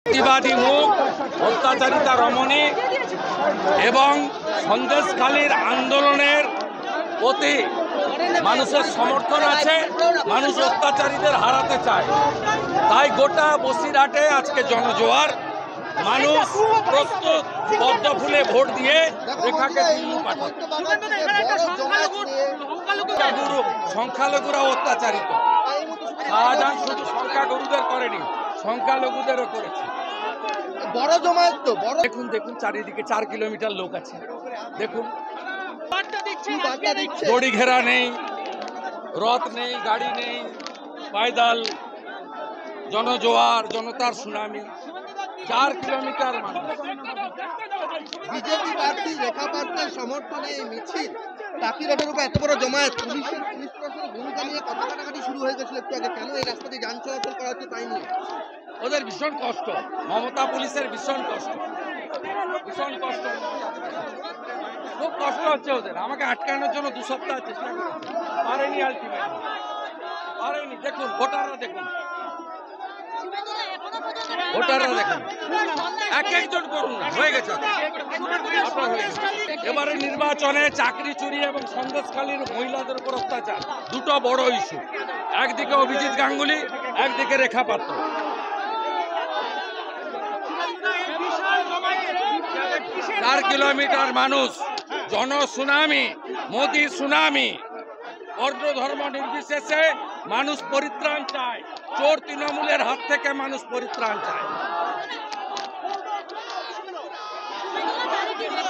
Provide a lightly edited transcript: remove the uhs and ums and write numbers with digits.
প্রতিবাদী মুখ অত্যাচারিতা রমণী এবং সন্দেশখালীর আন্দোলনের প্রতি মানুষের সমর্থন আছে। মানুষ অত্যাচারীদের হারাতে চায়, তাই গোটা বসিরহাটে আজকে জনজোয়ার। মানুষ প্রস্তুত পদ্ম ফুলে ভোট দিয়ে রেখাকে দিল্লি পাঠাতে। সংখ্যালঘুরা অত্যাচারিত। শাহজাহান শুধু সংখ্যাগুরুদের করেনি, সংখ্যালঘুদেরও করেছে। বড় জমায়েত তো বড়। দেখুন দেখুন চারিদিকে 4 কিলোমিটার লোক আছে। দেখুন দড়ি ঘেরা নেই, রথ নেই, গাড়ি নেই, পায়দাল জনজোয়ার, জনতার সুনামি। 4 কিলোমিটার মানুষ। বিজেপি প্রার্থী রেখা পাত্রের সমর্থনে এই মিছিল টাকি রোডের উপর এত বড় জমায়েত, পুলিশ প্রশাসনের ভূমিকা নিয়ে কথা কাটাকাটি শুরু হয়ে গেছিল একটু আগে। কেন এই রাস্তা দিয়ে যান চলাচল করা হচ্ছে তাই নিয়ে ওদের ভীষণ কষ্ট, মমতা পুলিশের ভীষণ কষ্ট, ভীষণ কষ্ট, খুব কষ্ট হচ্ছে ওদের। আমাকে আটকানোর জন্য 2 সপ্তাহ চেষ্টা করেছে, পারেনি, আলটিমেটলি পারেনি। দেখুন ভোটাররা, দেখুন ভোটাররা, দেখুন এক একজন করুন হয়ে গেছে। এবারে নির্বাচনে চাকরি চুরি এবং সন্দেশখালীর মহিলাদের উপর অত্যাচার দুটো বড় ইস্যু। একদিকে অভিজিৎ গাঙ্গুলি, একদিকে রেখা পাত্র। 4 কিলোমিটার মানুষ, জনসুনামি, মোদি সুনামি। বর্ণ ধর্ম নির্বিশেষে মানুষ পরিত্রাণ চায়। চোর তৃণমূলের হাত থেকে মানুষ পরিত্রাণ চায়।